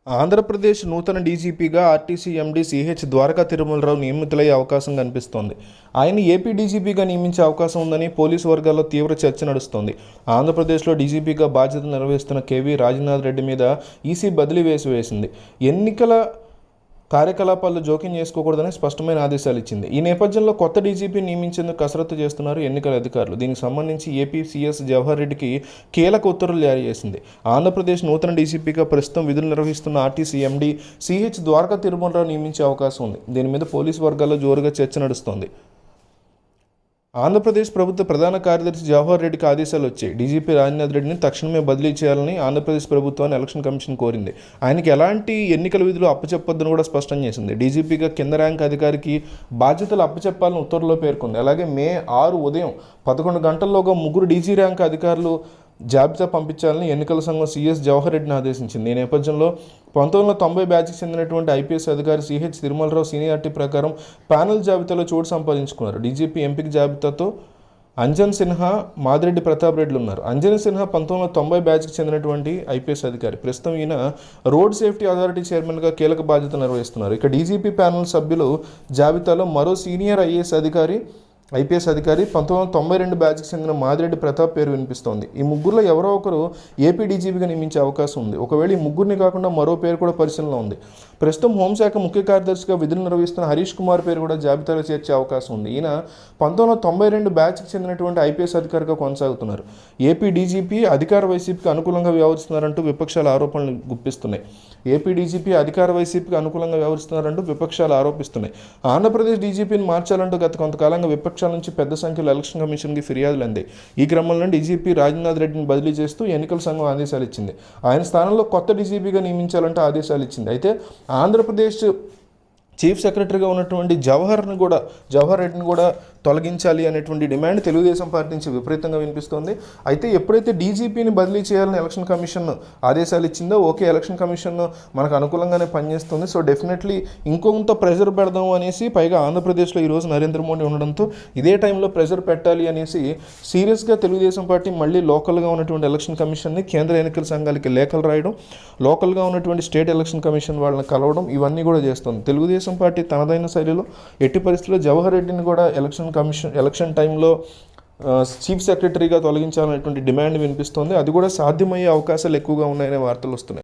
ఆంధ్రప్రదేశ్ నూతన డీజీపీగా RTC MD CH Dwaraka Tirumala Rao నియమితులయ్యే అవకాశం కనిపిస్తోంది. ఆయన ఏపీ డీజీపీగా నియమించే అవకాశం ఉందని పోలీసు వర్గాల్లో తీవ్ర చర్చ నడుస్తోంది. ఆంధ్రప్రదేశ్లో డీజీపీగా బాధ్యతలు నిర్వహిస్తున్న కేవీ రాజనాథ్ రెడ్డి మీద ఈసీ బదిలీ వేసింది. ఎన్నికల కార్యకలాపాల్లో జోక్యం చేసుకోకూడదని స్పష్టమైన ఆదేశాలు ఇచ్చింది. ఈ నేపథ్యంలో కొత్త డీజీపీ నియమించేందుకు కసరత్తు చేస్తున్నారు ఎన్నికల అధికారులు. దీనికి సంబంధించి ఏపీ సీఎస్ జవహర్ రెడ్డికి కీలక ఉత్తర్వులు జారీ చేసింది. ఆంధ్రప్రదేశ్ నూతన డీజీపీగా ప్రస్తుతం విధులు నిర్వహిస్తున్న RTC MD CH Dwaraka Tirumala Rao నియమించే అవకాశం ఉంది. దీని మీద పోలీసు వర్గాల్లో జోరుగా చర్చ నడుస్తోంది. ఆంధ్రప్రదేశ్ ప్రభుత్వ ప్రధాన కార్యదర్శి జవహర్ రెడ్డికి ఆదేశాలు వచ్చాయి. డీజీపీ రాజనాథ్ రెడ్డిని తక్షణమే బదిలీ చేయాలని ఆంధ్రప్రదేశ్ ప్రభుత్వాన్ని ఎలక్షన్ కమిషన్ కోరింది. ఆయనకి ఎలాంటి ఎన్నికల విధులు అప్పచెప్పొద్దని కూడా స్పష్టం చేసింది. డీజీపీగా కింద ర్యాంక్ అధికారికి బాధ్యతలు అప్పచెప్పాలని ఉత్తర్వులో పేర్కొంది. అలాగే మే 6 ఉదయం 11 గంటల్లోగా 3 డీజీ ర్యాంక్ అధికారులు జాబితా పంపించాలని ఎన్నికల సంఘం సీఎస్ జవహర్ రెడ్డిని ఆదేశించింది. ఈ నేపథ్యంలో 1990 బ్యాచ్కి చెందినటువంటి ఐపీఎస్ అధికారి సిహెచ్ తిరుమలరావు సీనియారిటీ ప్రకారం ప్యానెల్ జాబితాలో చోటు సంపాదించుకున్నారు. డీజీపీ ఎంపిక జాబితాతో అంజన్ సిన్హా, మాదిరెడ్డి ప్రతాప్ రెడ్డిలు ఉన్నారు. అంజన్ సిన్హా 1990 బ్యాచ్కి చెందినటువంటి ఐపీఎస్ అధికారి. ప్రస్తుతం ఈయన రోడ్ సేఫ్టీ అథారిటీ చైర్మన్గా కీలక బాధ్యతలు నిర్వహిస్తున్నారు. ఇక డీజీపీ ప్యానెల్ సభ్యులు జాబితాలో మరో సీనియర్ ఐపీఎస్ అధికారి 1992 బ్యాచ్కి చెందిన మాదిరెడ్డి ప్రతాప్ పేరు వినిపిస్తోంది. ఈ ముగ్గురులో ఎవరో ఒకరు ఏపీ డీజీపీగా నియమించే అవకాశం ఉంది. ఒకవేళ ఈ ముగ్గురిని కాకుండా మరో పేరు కూడా పరిశీలనలో ఉంది. ప్రస్తుతం హోంశాఖ ముఖ్య కార్యదర్శిగా విధులు నిర్వహిస్తున్న హరీష్ కుమార్ పేరు కూడా జాబితాలో చేర్చే అవకాశం ఉంది. ఈయన 1992 బ్యాచ్కి చెందినటువంటి ఐపీఎస్ అధికారిగా కొనసాగుతున్నారు. ఏపీ డీజీపీ అధికార వైసీపీకి అనుకూలంగా వ్యవహరిస్తున్నారంటూ విపక్షాలు ఆరోపణలు గుప్పిస్తున్నాయి. ఏపీ డీజీపీ అధికార వైసీపీకి అనుకూలంగా వ్యవహరిస్తున్నారంటూ విపక్షాలు ఆరోపిస్తున్నాయి. ఆంధ్రప్రదేశ్ డీజీపీని మార్చాలంటూ గత కొంతకాలంగా విపక్షాల నుంచి పెద్ద సంఖ్యలో ఎలక్షన్ కమిషన్కి ఫిర్యాదులు అందాయి. ఈ క్రమంలో డీజీపీ రాజనాథ్ రెడ్డిని బదిలీ చేస్తూ ఎన్నికల సంఘం ఆదేశాలు ఇచ్చింది. ఆయన స్థానంలో కొత్త డీజీపీగా నియమించాలంటూ ఆదేశాలు ఇచ్చింది. అయితే ఆంధ్రప్రదేశ్ చీఫ్ సెక్రటరీగా ఉన్నటువంటి జవహర్ రెడ్డిని కూడా తొలగించాలి అనేటువంటి డిమాండ్ తెలుగుదేశం పార్టీ నుంచి విపరీతంగా వినిపిస్తోంది. అయితే ఎప్పుడైతే డీజీపీని బదిలీ చేయాలని ఎలక్షన్ కమిషన్ ఆదేశాలు ఇచ్చిందో ఓకే, ఎలక్షన్ కమిషన్ మనకు అనుకూలంగానే పనిచేస్తుంది, సో డెఫినెట్లీ ఇంకొంత ప్రెషర్ పెడదాం అనేసి, పైగా ఆంధ్రప్రదేశ్లో ఈరోజు నరేంద్ర మోడీ ఉండడంతో ఇదే టైంలో ప్రెషర్ పెట్టాలి అనేసి సీరియస్గా తెలుగుదేశం పార్టీ మళ్ళీ లోకల్గా ఉన్నటువంటి ఎలక్షన్ కమిషన్ని, కేంద్ర ఎన్నికల సంఘాలకి లేఖలు రాయడం, లోకల్గా ఉన్నటువంటి స్టేట్ ఎలక్షన్ కమిషన్ వాళ్ళని కలవడం, ఇవన్నీ కూడా చేస్తుంది. తెలుగుదేశం పార్టీ తనదైన శైలిలో ఎట్టి పరిస్థితుల్లో జవహర్ రెడ్డిని కూడా ఎలక్షన్ టైంలో చీఫ్ సెక్రటరీగా తొలగించాలనేటువంటి డిమాండ్ వినిపిస్తోంది. అది కూడా సాధ్యమయ్యే అవకాశాలు ఎక్కువగా ఉన్నాయనే వార్తలు వస్తున్నాయి.